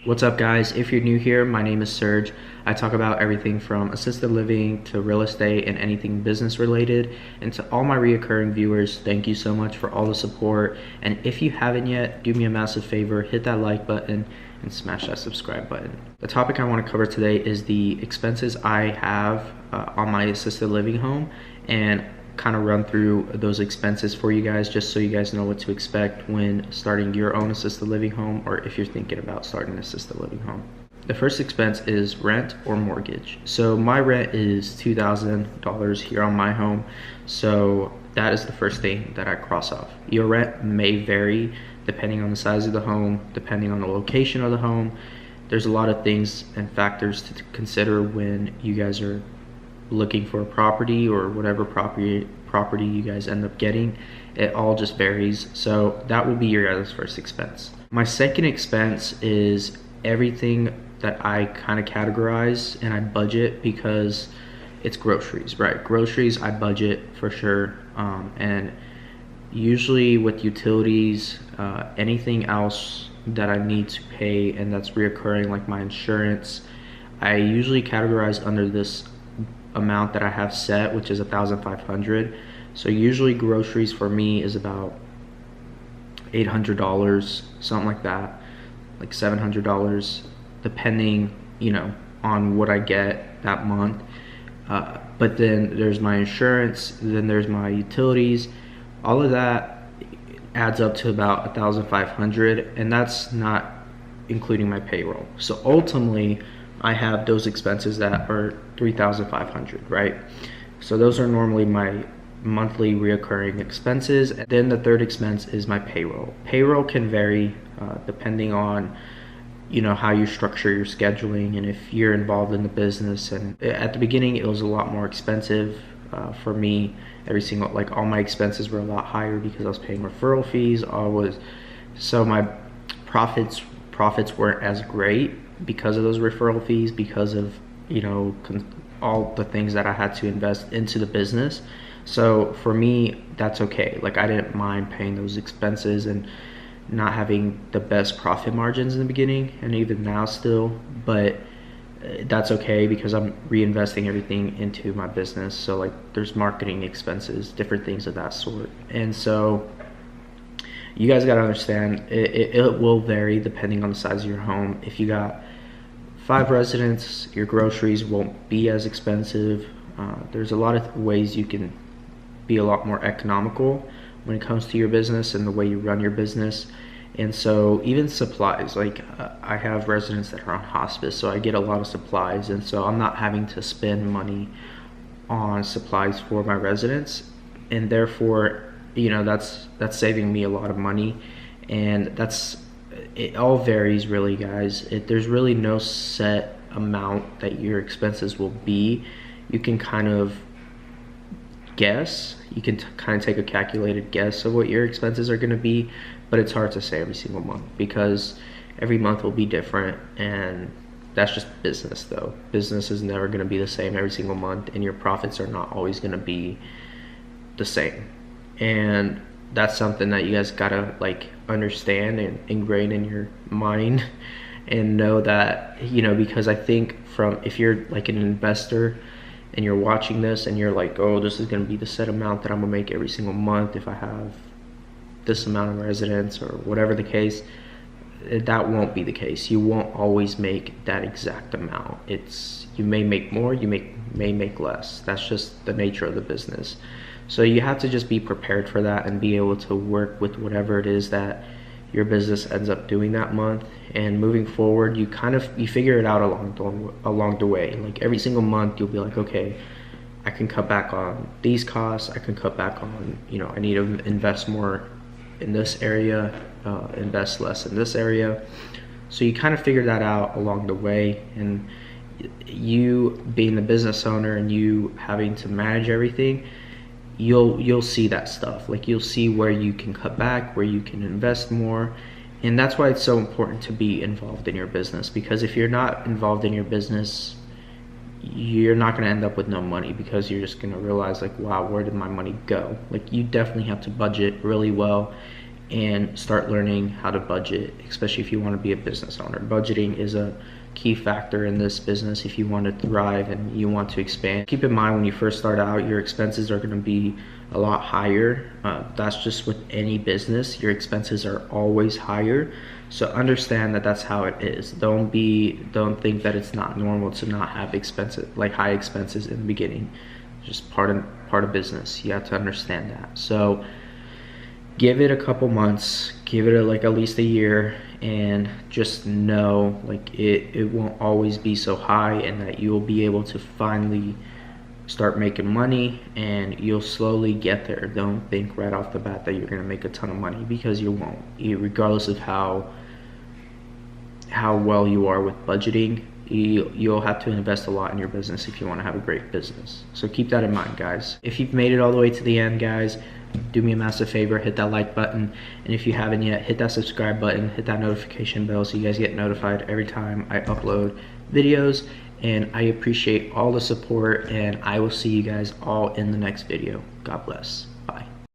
What's up, guys? If you're new here, my name is Serge. I talk about everything from assisted living to real estate and anything business related. And to all my reoccurring viewers, thank you so much for all the support. And if you haven't yet, do me a massive favor, hit that like button and smash that subscribe button. The topic I want to cover today is the expenses I have on my assisted living home, and kind of run through those expenses for you guys, just so you guys know what to expect when starting your own assisted living home, or if you're thinking about starting an assisted living home. The first expense is rent or mortgage. So my rent is $2,000 here on my home, so that is the first thing that I cross off. Your rent may vary depending on the size of the home, depending on the location of the home. There's a lot of things and factors to consider when you guys are looking for a property, or whatever property you guys end up getting. It all just varies. So that will be your guys' first expense. My second expense is everything that I kind of categorize and I budget, because it's groceries, right? Groceries I budget for sure, and usually with utilities, anything else that I need to pay and that's reoccurring, like my insurance, I usually categorize under this amount that I have set, which is $1,500. So usually groceries for me is about $800, something like that, like $700, depending, on what I get that month. But then there's my insurance, then there's my utilities. All of that adds up to about $1,500, and that's not including my payroll. So ultimately, I have those expenses that are $3,500, right? So those are normally my monthly reoccurring expenses. And then the third expense is my payroll. Payroll can vary depending on how you structure your scheduling and if you're involved in the business. And at the beginning, it was a lot more expensive for me. All my expenses were a lot higher because I was paying referral fees. So my profits weren't as great because of those referral fees, because of all the things that I had to invest into the business. So for me, that's okay. Like, I didn't mind paying those expenses and not having the best profit margins in the beginning, and even now still, but that's okay because I'm reinvesting everything into my business. So like, there's marketing expenses, different things of that sort. And so you guys got to understand, it will vary depending on the size of your home. If you got 5 residents, your groceries won't be as expensive. There's a lot of ways you can be a lot more economical when it comes to your business and the way you run your business. And so even supplies, like I have residents that are on hospice, so I get a lot of supplies, and so I'm not having to spend money on supplies for my residents, and therefore that's saving me a lot of money. And it all varies really, guys. There's really no set amount that your expenses will be. You can kind of guess, you can kind of take a calculated guess of what your expenses are going to be, but it's hard to say every single month because every month will be different, and that's just business though. Business is never going to be the same every single month, and your profits are not always going to be the same. And that's something that you guys gotta understand and ingrain in your mind, and know that, because I think if you're like an investor and you're watching this and you're like, oh, this is gonna be the set amount that I'm gonna make every single month if I have this amount of residents, or whatever the case, that won't be the case. You won't always make that exact amount. You may make more, you may make less. That's just the nature of the business. So you have to just be prepared for that and be able to work with whatever it is that your business ends up doing that month. And moving forward, you figure it out along the way. Like, every single month you'll be like, okay, I can cut back on these costs, I can cut back on, I need to invest more in this area, invest less in this area. So you kind of figure that out along the way. And you being the business owner and you having to manage everything, you'll see that stuff. Like, you'll see where you can cut back, where you can invest more. And that's why it's so important to be involved in your business, because if you're not involved in your business, you're not going to end up with no money, because you're just going to realize, like, wow, where did my money go? Like, you definitely have to budget really well and start learning how to budget, especially if you want to be a business owner. Budgeting is a key factor in this business if you want to thrive and you want to expand. Keep in mind, when you first start out, your expenses are going to be a lot higher. That's just with any business. Your expenses are always higher. So understand that that's how it is. Don't think that it's not normal to not have expenses, like high expenses in the beginning. Just part of business. You have to understand that. So give it a couple months, give it like at least a year, and just know like it won't always be so high, and that you'll be able to finally start making money, and you'll slowly get there. Don't think right off the bat that you're gonna make a ton of money, because you won't. Regardless of how well you are with budgeting, you'll have to invest a lot in your business if you want to have a great business. So keep that in mind, guys. If you've made it all the way to the end, guys, do me a massive favor, hit that like button, and if you haven't yet, hit that subscribe button, hit that notification bell so you guys get notified every time I upload videos. And I appreciate all the support, and I will see you guys all in the next video. God bless.